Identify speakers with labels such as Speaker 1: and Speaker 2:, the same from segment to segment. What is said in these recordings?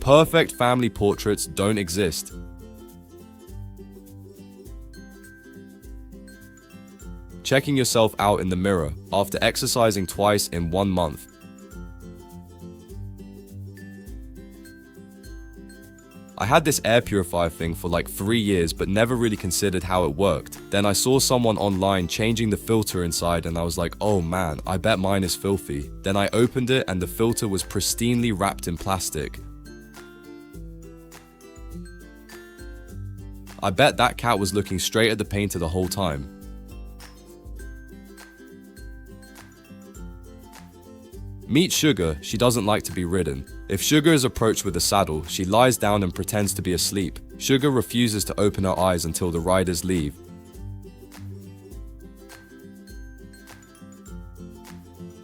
Speaker 1: Perfect family portraits don't exist. Checking yourself out in the mirror after exercising twice in 1 month. I had this air purifier thing for like 3 years but never really considered how it worked. Then I saw someone online changing the filter inside and I was like, oh man, I bet mine is filthy. Then I opened it and the filter was pristinely wrapped in plastic. I bet that cat was looking straight at the painter the whole time. Meet Sugar, she doesn't like to be ridden. If Sugar is approached with a saddle, she lies down and pretends to be asleep. Sugar refuses to open her eyes until the riders leave.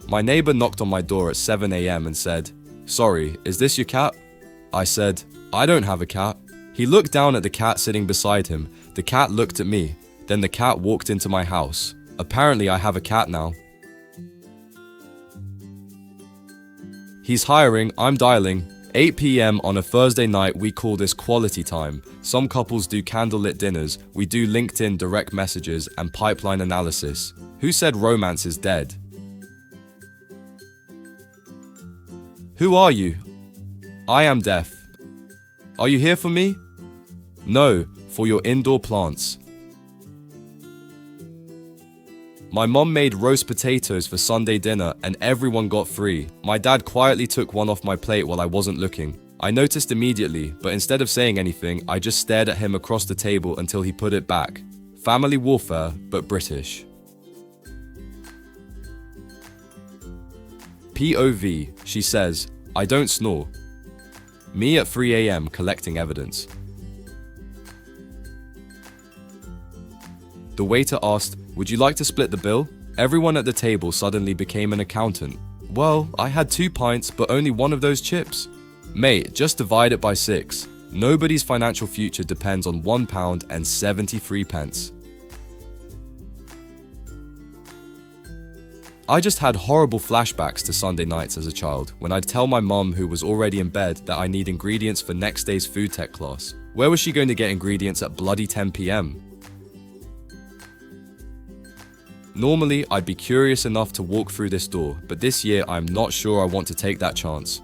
Speaker 1: My neighbor knocked on my door at 7 a.m. and said, "Sorry, is this your cat?" I said, "I don't have a cat." He looked down at the cat sitting beside him. The cat looked at me. Then the cat walked into my house. Apparently I have a cat now. He's hiring, I'm dialing. 8 p.m. on a Thursday night, we call this quality time. Some couples do candlelit dinners, we do LinkedIn direct messages and pipeline analysis. Who said romance is dead? Who are you? I am deaf. Are you here for me? No, for your indoor plants. My mom made roast potatoes for Sunday dinner and everyone got free. My dad quietly took one off my plate while I wasn't looking. I noticed immediately, but instead of saying anything, I just stared at him across the table until he put it back. Family warfare, but British. POV, she says, I don't snore. Me at 3 a.m. collecting evidence. The waiter asked, "Would you like to split the bill?" Everyone at the table suddenly became an accountant. Well, I had 2 pints, but only one of those chips. Mate, just divide it by 6. Nobody's financial future depends on £1.73. I just had horrible flashbacks to Sunday nights as a child, when I'd tell my mum, who was already in bed, that I need ingredients for next day's food tech class. Where was she going to get ingredients at bloody 10 p.m? Normally, I'd be curious enough to walk through this door, but this year I'm not sure I want to take that chance.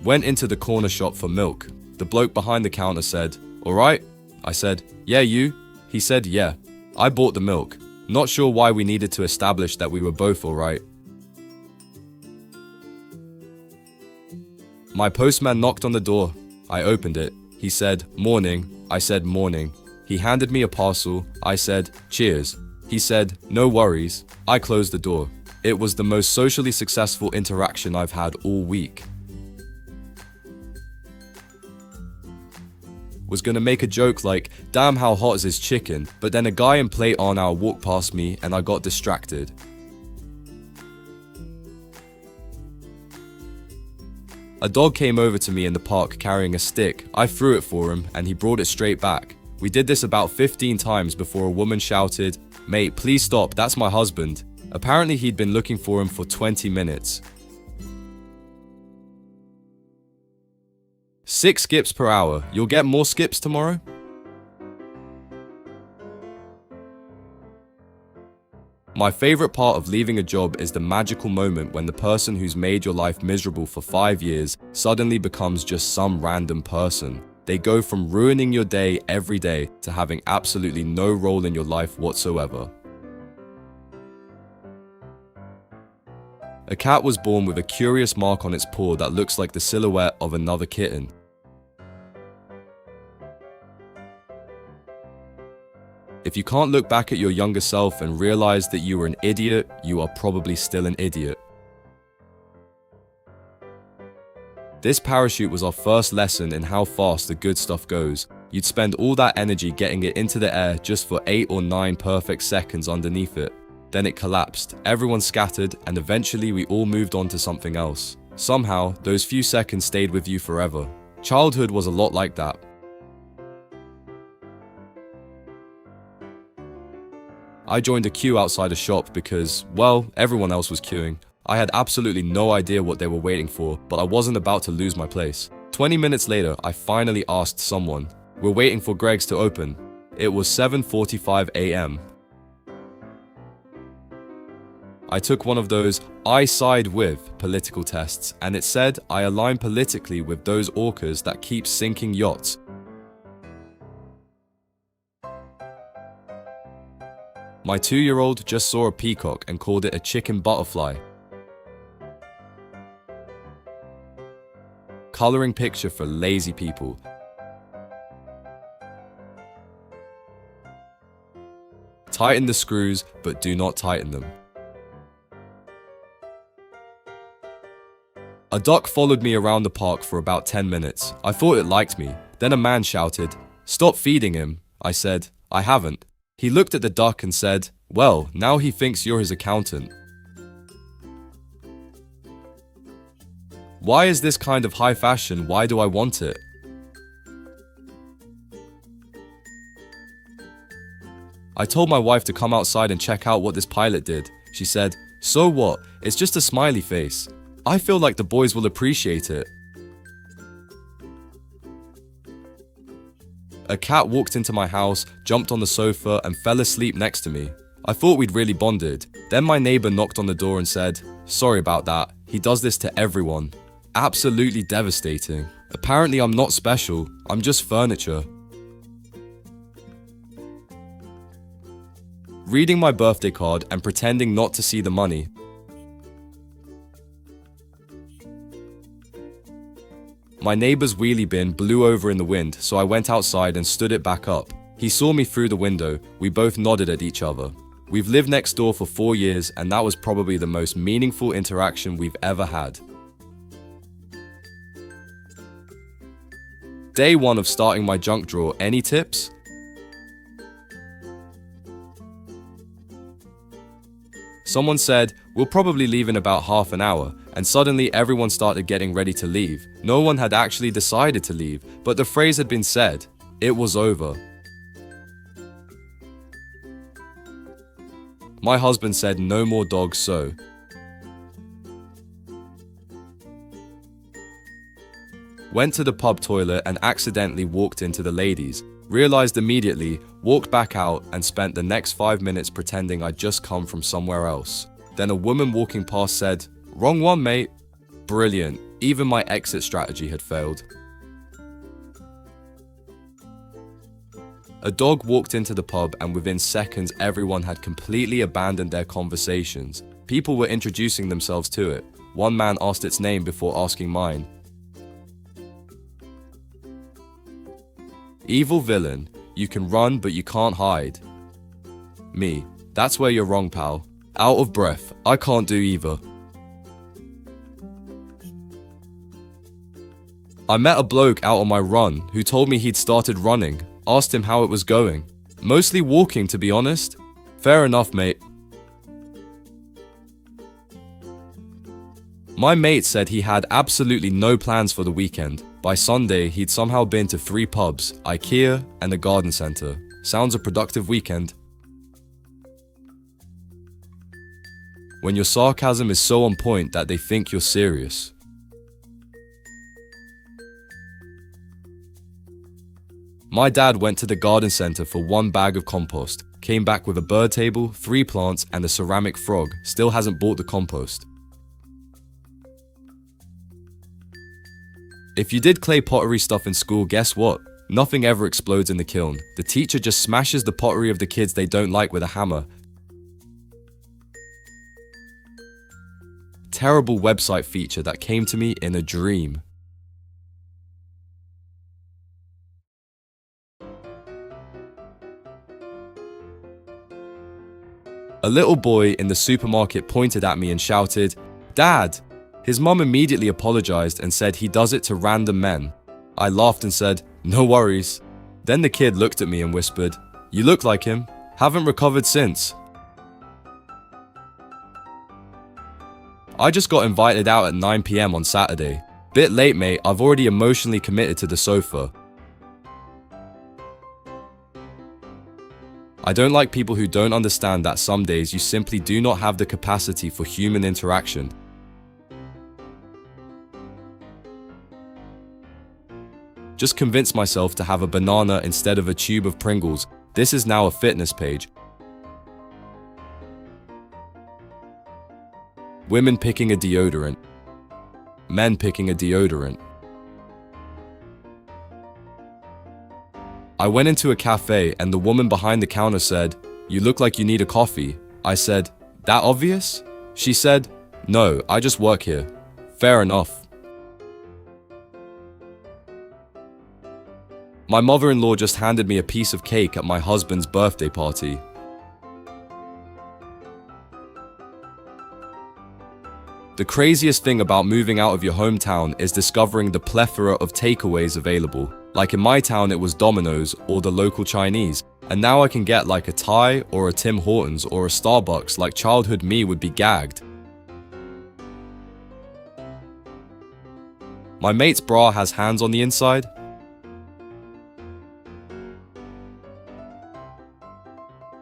Speaker 1: Went into the corner shop for milk. The bloke behind the counter said, "Alright?" I said, "Yeah, you?" He said, "Yeah." I bought the milk. Not sure why we needed to establish that we were both alright. My postman knocked on the door. I opened it. He said, "Morning." I said, "Morning." He handed me a parcel. I said, "Cheers." He said, "No worries." I closed the door. It was the most socially successful interaction I've had all week. Was gonna make a joke like, "Damn, how hot is his chicken?" But then a guy in plate on our walked past me and I got distracted. A dog came over to me in the park carrying a stick. I threw it for him and he brought it straight back. We did this about 15 times before a woman shouted, "Mate, please stop, that's my husband." Apparently he'd been looking for him for 20 minutes. 6 skips per hour. You'll get more skips tomorrow? My favorite part of leaving a job is the magical moment when the person who's made your life miserable for 5 years suddenly becomes just some random person. They go from ruining your day every day to having absolutely no role in your life whatsoever. A cat was born with a curious mark on its paw that looks like the silhouette of another kitten. If you can't look back at your younger self and realize that you were an idiot, you are probably still an idiot. This parachute was our first lesson in how fast the good stuff goes. You'd spend all that energy getting it into the air just for 8 or 9 perfect seconds underneath it. Then it collapsed, everyone scattered, and eventually we all moved on to something else. Somehow, those few seconds stayed with you forever. Childhood was a lot like that. I joined a queue outside a shop because, well, everyone else was queuing. I had absolutely no idea what they were waiting for, but I wasn't about to lose my place. 20 minutes later, I finally asked someone, "We're waiting for Greg's to open." It was 7:45 a.m. I took one of those "I side with" political tests, and it said I align politically with those orcas that keep sinking yachts. My 2-year-old just saw a peacock and called it a chicken butterfly. Coloring picture for lazy people. Tighten the screws, but do not tighten them. A duck followed me around the park for about 10 minutes. I thought it liked me. Then a man shouted, "Stop feeding him." I said, "I haven't." He looked at the duck and said, "Well, now he thinks you're his accountant." Why is this kind of high fashion? Why do I want it? I told my wife to come outside and check out what this pilot did. She said, "So what? It's just a smiley face." I feel like the boys will appreciate it. A cat walked into my house, jumped on the sofa, and fell asleep next to me. I thought we'd really bonded. Then my neighbor knocked on the door and said, "Sorry about that. He does this to everyone." Absolutely devastating. Apparently I'm not special. I'm just furniture. Reading my birthday card and pretending not to see the money. My neighbor's wheelie bin blew over in the wind, so I went outside and stood it back up. He saw me through the window. We both nodded at each other. We've lived next door for 4 years, and that was probably the most meaningful interaction we've ever had. Day 1 of starting my junk drawer. Any tips? Someone said, "We'll probably leave in about half an hour," and suddenly everyone started getting ready to leave. No one had actually decided to leave, but the phrase had been said. It was over. My husband said no more dogs, so. Went to the pub toilet and accidentally walked into the ladies. Realized immediately, walked back out, and spent the next 5 minutes pretending I'd just come from somewhere else. Then a woman walking past said, "Wrong one, mate." Brilliant. Even my exit strategy had failed. A dog walked into the pub, and within seconds everyone had completely abandoned their conversations. People were introducing themselves to it. One man asked its name before asking mine. Evil villain. You can run, but you can't hide. Me. That's where you're wrong, pal. Out of breath. I can't do either. I met a bloke out on my run who told me he'd started running. Asked him how it was going. Mostly walking, to be honest. Fair enough, mate. My mate said he had absolutely no plans for the weekend. By Sunday, he'd somehow been to 3 pubs, IKEA, and a garden centre. Sounds a productive weekend. When your sarcasm is so on point that they think you're serious. My dad went to the garden centre for 1 bag of compost, came back with a bird table, 3 plants, and a ceramic frog. Still hasn't bought the compost. If you did clay pottery stuff in school, guess what? Nothing ever explodes in the kiln. The teacher just smashes the pottery of the kids they don't like with a hammer. Terrible website feature that came to me in a dream. A little boy in the supermarket pointed at me and shouted, "Dad!" His mum immediately apologized and said he does it to random men. I laughed and said, "No worries." Then the kid looked at me and whispered, "You look like him. Haven't recovered since." I just got invited out at 9 p.m. on Saturday. Bit late, mate. I've already emotionally committed to the sofa. I don't like people who don't understand that some days you simply do not have the capacity for human interaction. Just convinced myself to have a banana instead of a tube of Pringles. This is now a fitness page. Women picking a deodorant. Men picking a deodorant. I went into a cafe and the woman behind the counter said, "You look like you need a coffee." I said, "That obvious?" She said, "No, I just work here." Fair enough. My mother-in-law just handed me a piece of cake at my husband's birthday party. The craziest thing about moving out of your hometown is discovering the plethora of takeaways available. Like in my town, it was Domino's or the local Chinese, and now I can get like a Thai or a Tim Hortons or a Starbucks. Like childhood me would be gagged. My mate's bra has hands on the inside.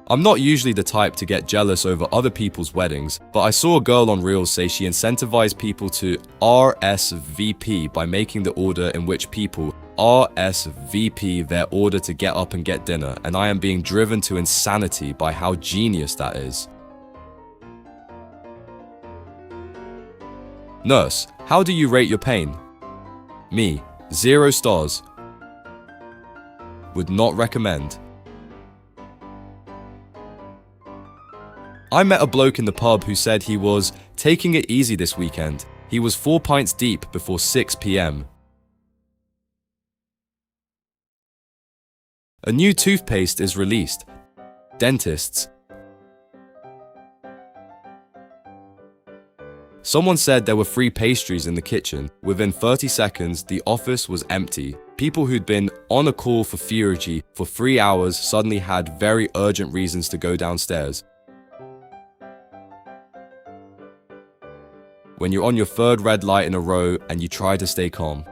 Speaker 1: I'm not usually the type to get jealous over other people's weddings, but I saw a girl on Reels say she incentivized people to RSVP by making the order in which people RSVP their order to get up and get dinner, and I am being driven to insanity by how genius that is. Nurse, how do you rate your pain? Me, 0 stars. Would not recommend. I met a bloke in the pub who said he was taking it easy this weekend. He was 4 pints deep before 6 p.m. A new toothpaste is released. Dentists. Someone said there were free pastries in the kitchen. Within 30 seconds, the office was empty. People who'd been on a call for Fury for 3 hours suddenly had very urgent reasons to go downstairs. When you're on your 3rd red light in a row and you try to stay calm.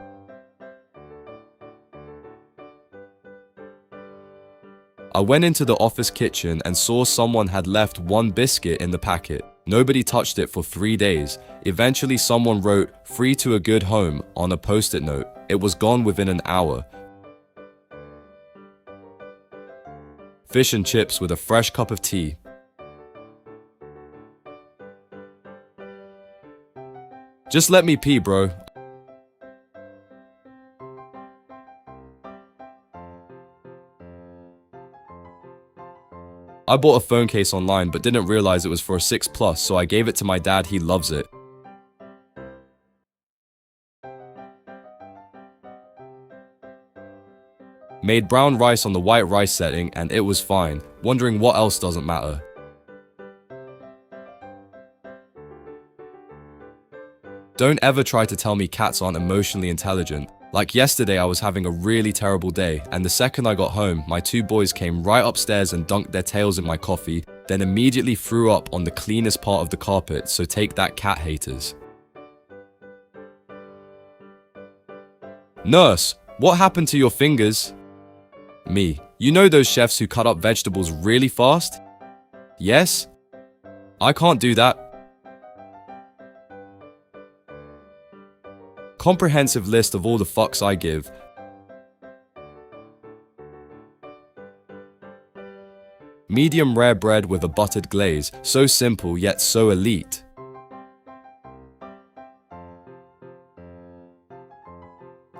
Speaker 1: I went into the office kitchen and saw someone had left 1 biscuit in the packet. Nobody touched it for 3 days. Eventually someone wrote "free to a good home" on a post-it note. It was gone within an hour. Fish and chips with a fresh cup of tea. Just let me pee, bro. I bought a phone case online but didn't realize it was for a 6 Plus, so I gave it to my dad. He loves it. Made brown rice on the white rice setting and it was fine. Wondering what else doesn't matter. Don't ever try to tell me cats aren't emotionally intelligent. Like yesterday, I was having a really terrible day, and the second I got home, my 2 boys came right upstairs and dunked their tails in my coffee, then immediately threw up on the cleanest part of the carpet, so take that, cat haters. Nurse, what happened to your fingers? Me, you know those chefs who cut up vegetables really fast? Yes? I can't do that. Comprehensive list of all the fucks I give. Medium rare bread with a buttered glaze, so simple yet so elite.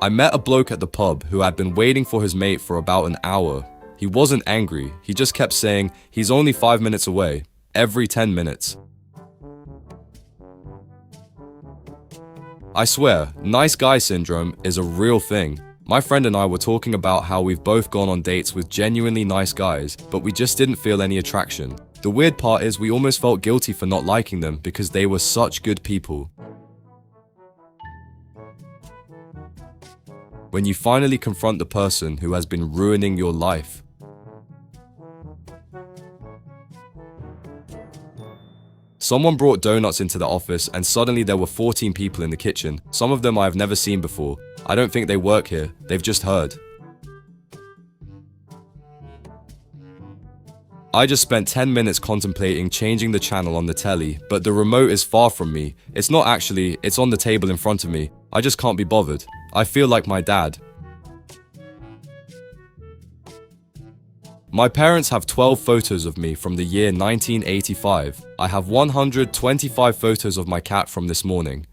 Speaker 1: I met a bloke at the pub who had been waiting for his mate for about an hour. He wasn't angry, he just kept saying he's only 5 minutes away, every 10 minutes. I swear, nice guy syndrome is a real thing. My friend and I were talking about how we've both gone on dates with genuinely nice guys, but we just didn't feel any attraction. The weird part is we almost felt guilty for not liking them because they were such good people. When you finally confront the person who has been ruining your life. Someone brought donuts into the office and suddenly there were 14 people in the kitchen. Some of them I have never seen before. I don't think they work here, they've just heard. I just spent 10 minutes contemplating changing the channel on the telly, but the remote is far from me. It's not actually, it's on the table in front of me. I just can't be bothered. I feel like my dad. My parents have 12 photos of me from the year 1985. I have 125 photos of my cat from this morning.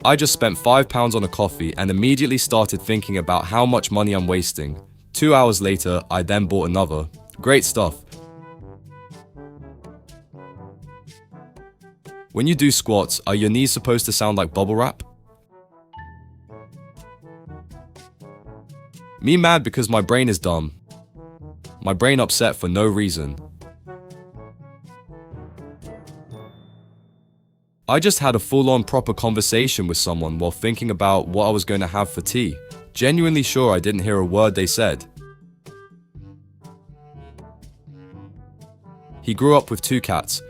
Speaker 1: I just spent £5 on a coffee and immediately started thinking about how much money I'm wasting. 2 hours later, I then bought another. Great stuff. When you do squats, are your knees supposed to sound like bubble wrap? Me mad because my brain is dumb. My brain upset for no reason. I just had a full-on proper conversation with someone while thinking about what I was going to have for tea. Genuinely sure I didn't hear a word they said. He grew up with 2 cats.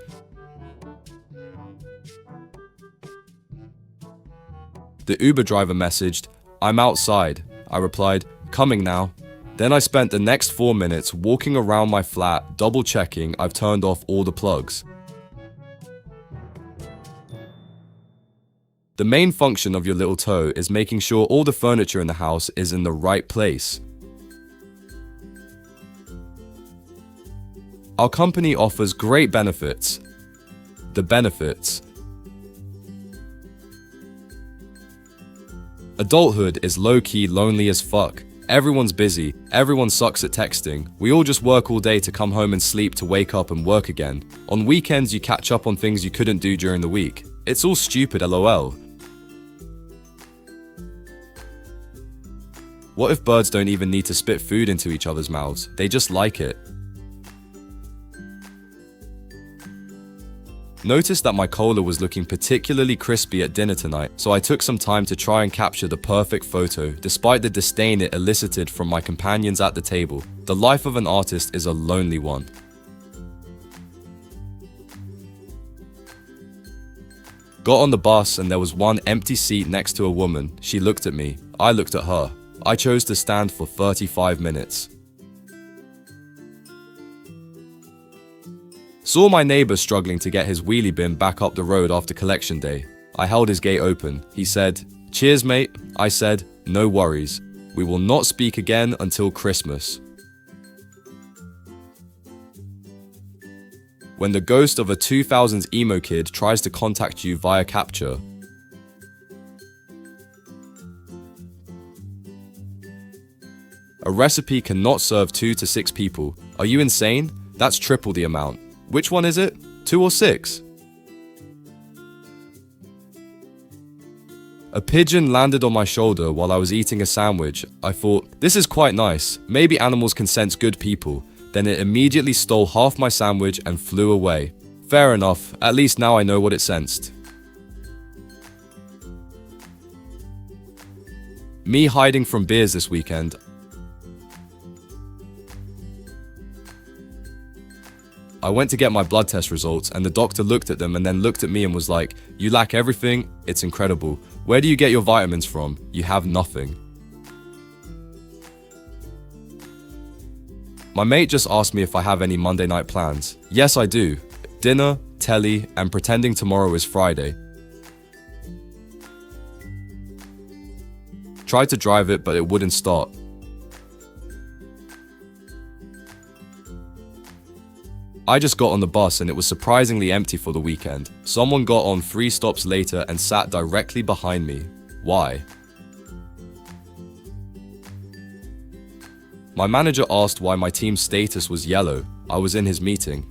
Speaker 1: The Uber driver messaged, "I'm outside." I replied, "Coming now." Then I spent the next 4 minutes walking around my flat, double-checking I've turned off all the plugs. The main function of your little toe is making sure all the furniture in the house is in the right place. Our company offers great benefits. The benefits. Adulthood is low-key lonely as fuck. Everyone's busy, everyone sucks at texting, we all just work all day to come home and sleep to wake up and work again. On weekends you catch up on things you couldn't do during the week. It's all stupid, lol. What if birds don't even need to spit food into each other's mouths? They just like it. Noticed that my cola was looking particularly crispy at dinner tonight, so I took some time to try and capture the perfect photo, despite the disdain it elicited from my companions at the table. The life of an artist is a lonely one. Got on the bus and there was one empty seat next to a woman. She looked at me. I looked at her. I chose to stand for 35 minutes. Saw my neighbor struggling to get his wheelie bin back up the road after collection day. I held his gate open. He said, "Cheers, mate." I said, "No worries. We will not speak again until Christmas." When the ghost of a 2000s emo kid tries to contact you via capture. A recipe cannot serve 2 to 6 people. Are you insane? That's triple the amount. Which one is it? 2 or 6? A pigeon landed on my shoulder while I was eating a sandwich. I thought, this is quite nice. Maybe animals can sense good people. Then it immediately stole half my sandwich and flew away. Fair enough, at least now I know what it sensed. Me hiding from beers this weekend. I went to get my blood test results and the doctor looked at them and then looked at me and was like, "You lack everything, it's incredible. Where do you get your vitamins from? You have nothing." My mate just asked me if I have any Monday night plans. Yes, I do. Dinner, telly, and pretending tomorrow is Friday. Tried to drive it, but it wouldn't start. I just got on the bus and it was surprisingly empty for the weekend. Someone got on 3 stops later and sat directly behind me. Why? My manager asked why my team's status was yellow. I was in his meeting.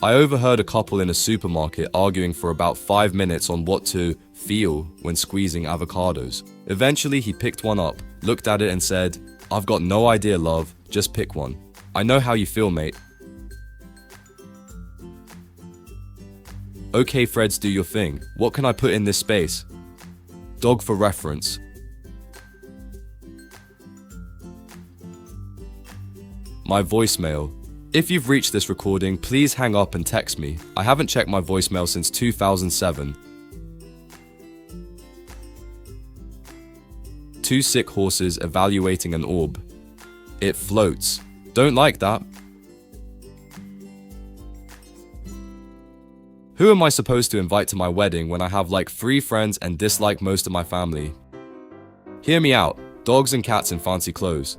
Speaker 1: I overheard a couple in a supermarket arguing for about 5 minutes on what to feel when squeezing avocados. Eventually he picked one up, looked at it and said, "I've got no idea, love, just pick one. I know how you feel, mate." Okay, Freds, do your thing. What can I put in this space? Dog for reference. My voicemail. If you've reached this recording, please hang up and text me. I haven't checked my voicemail since 2007. 2 sick horses evaluating an orb. It floats. Don't like that. Who am I supposed to invite to my wedding when I have like 3 friends and dislike most of my family? Hear me out. Dogs and cats in fancy clothes.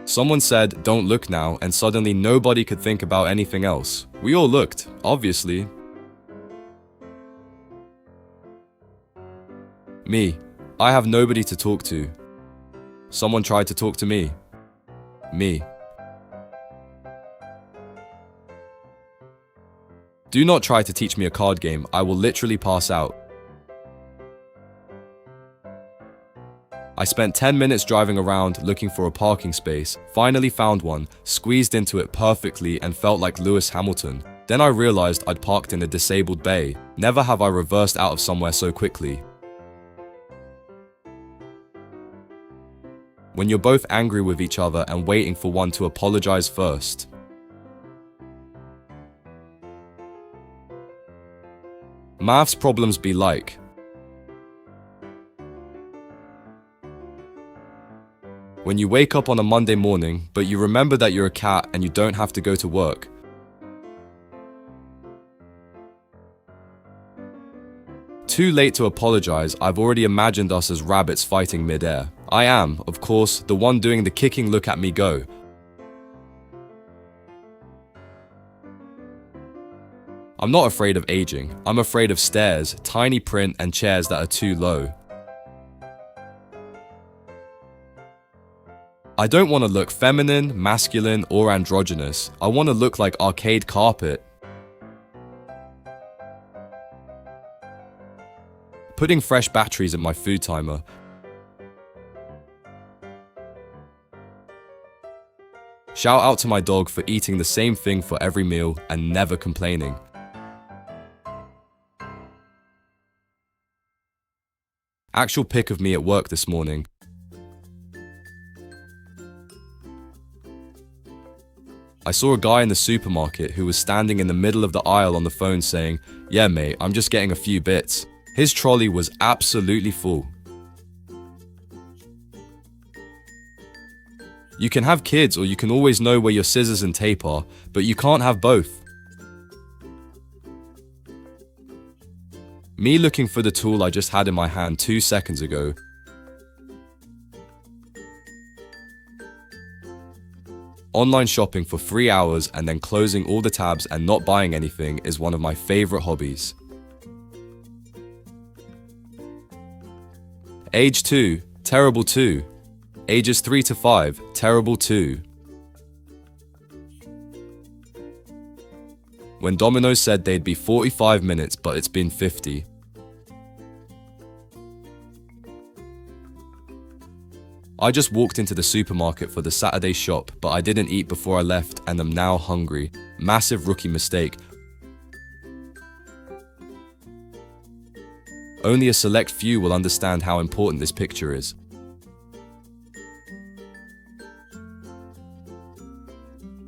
Speaker 1: Someone said, "Don't look now," and suddenly nobody could think about anything else. We all looked, obviously. Me. I have nobody to talk to. Someone tried to talk to me. Me. Do not try to teach me a card game. I will literally pass out. I spent 10 minutes driving around looking for a parking space, finally found one, squeezed into it perfectly and felt like Lewis Hamilton. Then I realized I'd parked in a disabled bay. Never have I reversed out of somewhere so quickly. When you're both angry with each other and waiting for one to apologize first. Maths problems be like. When you wake up on a Monday morning, but you remember that you're a cat and you don't have to go to work. Too late to apologize, I've already imagined us as rabbits fighting mid-air. I am, of course, the one doing the kicking look at me go. I'm not afraid of aging. I'm afraid of stairs, tiny print, and chairs that are too low. I don't want to look feminine, masculine, or androgynous. I want to look like arcade carpet. Putting fresh batteries in my food timer. Shout out to my dog for eating the same thing for every meal and never complaining. Actual pic of me at work this morning. I saw a guy in the supermarket who was standing in the middle of the aisle on the phone saying, "Yeah mate, I'm just getting a few bits." His trolley was absolutely full. You can have kids or you can always know where your scissors and tape are, but you can't have both. Me looking for the tool I just had in my hand 2 seconds ago. Online shopping for 3 hours and then closing all the tabs and not buying anything is one of my favorite hobbies. Age 2, terrible 2. Ages 3 to 5, terrible 2. When Domino's said they'd be 45 minutes but it's been 50. I just walked into the supermarket for the Saturday shop, but I didn't eat before I left and am now hungry. Massive rookie mistake. Only a select few will understand how important this picture is.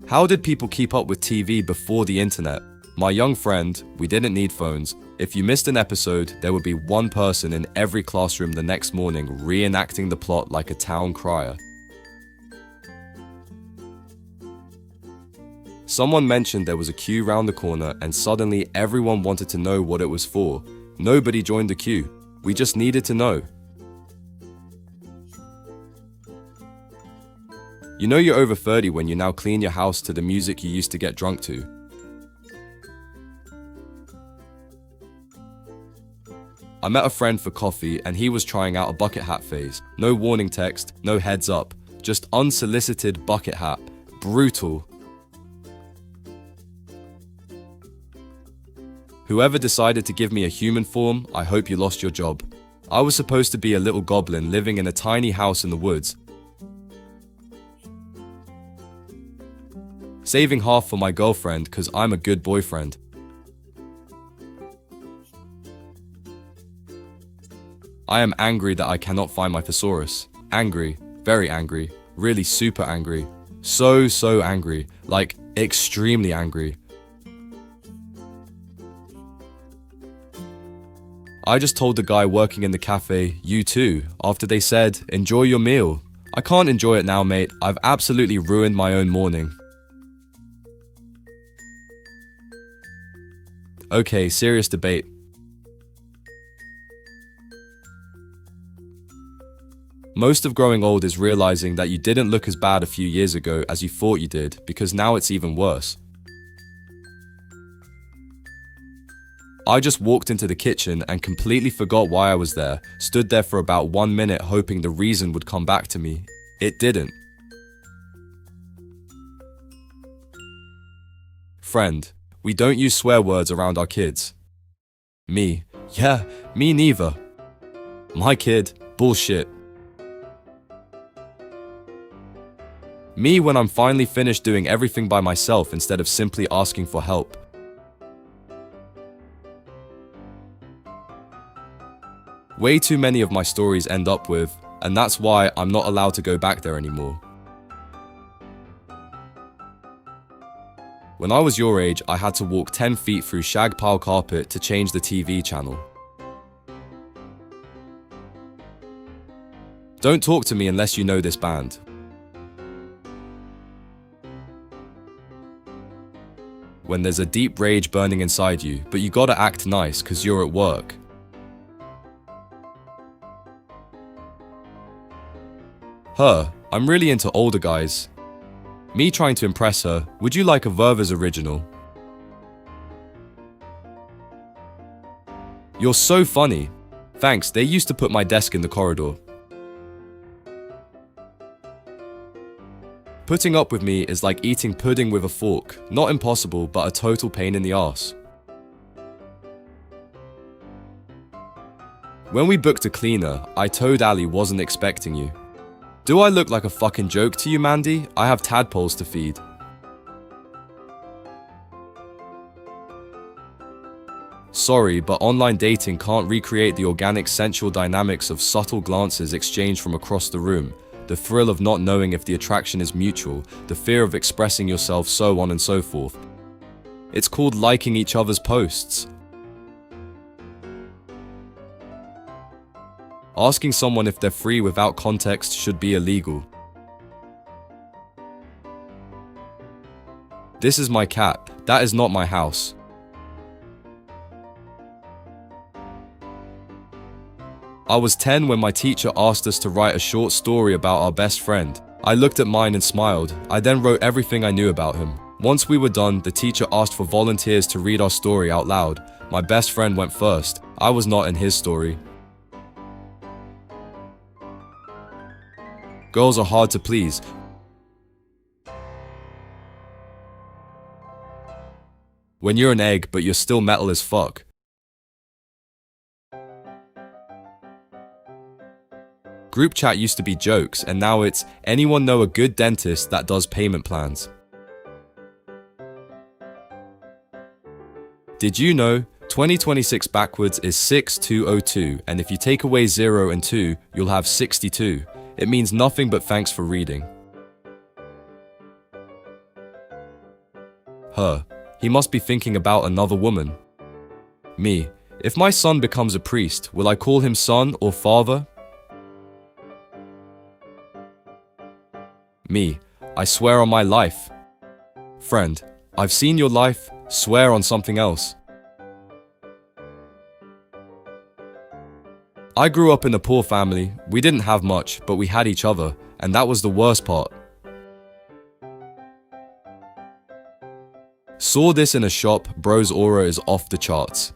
Speaker 1: How did people keep up with TV before the internet? My young friend, we didn't need phones. If you missed an episode, there would be one person in every classroom the next morning reenacting the plot like a town crier. Someone mentioned there was a queue round the corner and suddenly everyone wanted to know what it was for. Nobody joined the queue. We just needed to know. You know you're over 30 when you now clean your house to the music you used to get drunk to. I met a friend for coffee and he was trying out a bucket hat phase. No warning text, no heads up, just unsolicited bucket hat. Brutal. Whoever decided to give me a human form, I hope you lost your job. I was supposed to be a little goblin living in a tiny house in the woods. Saving half for my girlfriend cause I'm a good boyfriend. I am angry that I cannot find my thesaurus. Angry, very angry. Really super angry. So angry. Like, extremely angry. I just told the guy working in the cafe, "You too," after they said, "Enjoy your meal." I can't enjoy it now, mate. I've absolutely ruined my own morning. Okay, serious debate. Most of growing old is realizing that you didn't look as bad a few years ago as you thought you did, because now it's even worse. I just walked into the kitchen and completely forgot why I was there, stood there for about 1 minute hoping the reason would come back to me. It didn't. Friend, we don't use swear words around our kids. Me, yeah, me neither. My kid, bullshit. Me when I'm finally finished doing everything by myself instead of simply asking for help. Way too many of my stories end up with, and that's why I'm not allowed to go back there anymore. When I was your age, I had to walk 10 feet through shag pile carpet to change the TV channel. Don't talk to me unless you know this band. When there's a deep rage burning inside you, but you gotta act nice cause you're at work. Her, I'm really into older guys. Me trying to impress her, would you like a Verve's original? You're so funny. Thanks, they used to put my desk in the corridor. Putting up with me is like eating pudding with a fork. Not impossible, but a total pain in the ass. When we booked a cleaner, I told Ali wasn't expecting you. Do I look like a fucking joke to you, Mandy? I have tadpoles to feed. Sorry, but online dating can't recreate the organic sensual dynamics of subtle glances exchanged from across the room, the thrill of not knowing if the attraction is mutual, the fear of expressing yourself, so on and so forth. It's called liking each other's posts. Asking someone if they're free without context should be illegal. This is my cat. That is not my house. I was 10 when my teacher asked us to write a short story about our best friend. I looked at mine and smiled. I then wrote everything I knew about him. Once we were done, the teacher asked for volunteers to read our story out loud. My best friend went first. I was not in his story. Girls are hard to please. When you're an egg, but you're still metal as fuck. Group chat used to be jokes, and now it's, anyone know a good dentist that does payment plans? Did you know 2026 backwards is 6202, and if you take away 0 and 2, you'll have 62. It means nothing but thanks for reading. Her, he must be thinking about another woman. Me, if my son becomes a priest, will I call him son or father? Me, I swear on my life. Friend, I've seen your life, swear on something else. I grew up in a poor family. We didn't have much, but we had each other, and that was the worst part. Saw this in a shop, bro's aura is off the charts.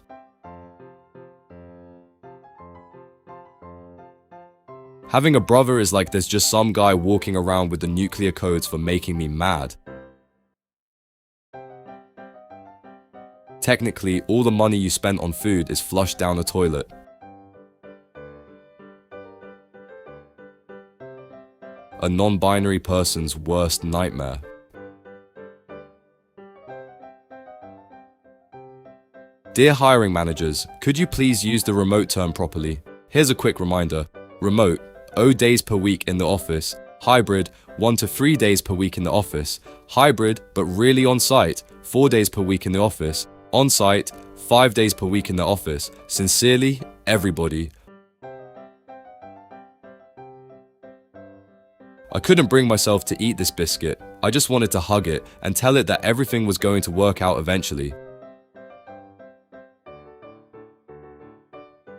Speaker 1: Having a brother is like there's just some guy walking around with the nuclear codes for making me mad. Technically, all the money you spent on food is flushed down the toilet. A non-binary person's worst nightmare. Dear hiring managers, could you please use the remote term properly? Here's a quick reminder. Remote, 0 days per week in the office. Hybrid, 1 to 3 days per week in the office. Hybrid, but really on site, 4 days per week in the office. On site, 5 days per week in the office. Sincerely, everybody. I couldn't bring myself to eat this biscuit. I just wanted to hug it and tell it that everything was going to work out eventually.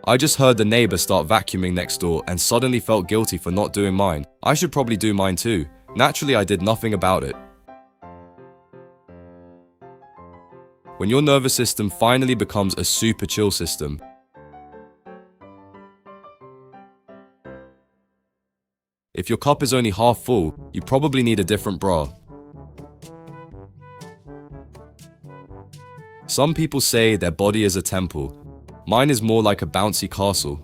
Speaker 1: I just heard the neighbor start vacuuming next door and suddenly felt guilty for not doing mine. I should probably do mine too. Naturally, I did nothing about it. When your nervous system finally becomes a super chill system, if your cup is only half full, you probably need a different bra. Some people say their body is a temple. Mine is more like a bouncy castle.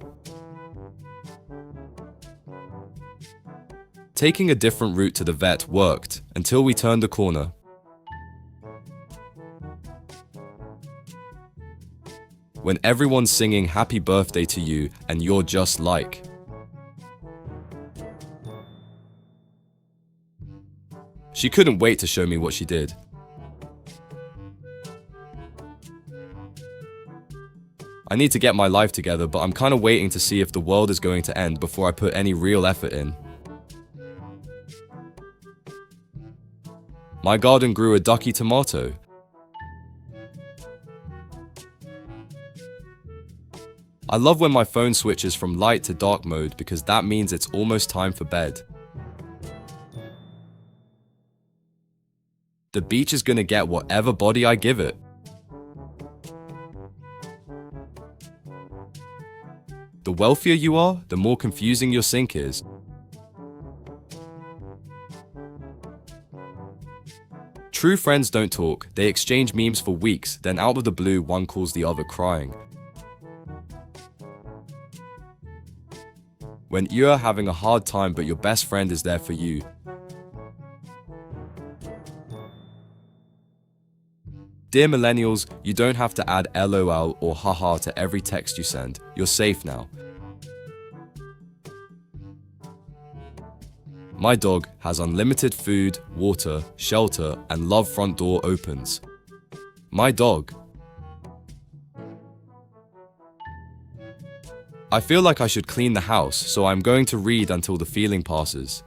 Speaker 1: Taking a different route to the vet worked until we turned the corner. When everyone's singing happy birthday to you and you're just like. She couldn't wait to show me what she did. I need to get my life together, but I'm kind of waiting to see if the world is going to end before I put any real effort in. My garden grew a ducky tomato. I love when my phone switches from light to dark mode because that means it's almost time for bed. The beach is gonna get whatever body I give it. The wealthier you are, the more confusing your sink is. True friends don't talk, they exchange memes for weeks, then out of the blue one calls the other crying. When you're having a hard time but your best friend is there for you. Dear millennials, you don't have to add LOL or haha to every text you send. You're safe now. My dog has unlimited food, water, shelter, and love front door opens. My dog. I feel like I should clean the house, so I'm going to read until the feeling passes.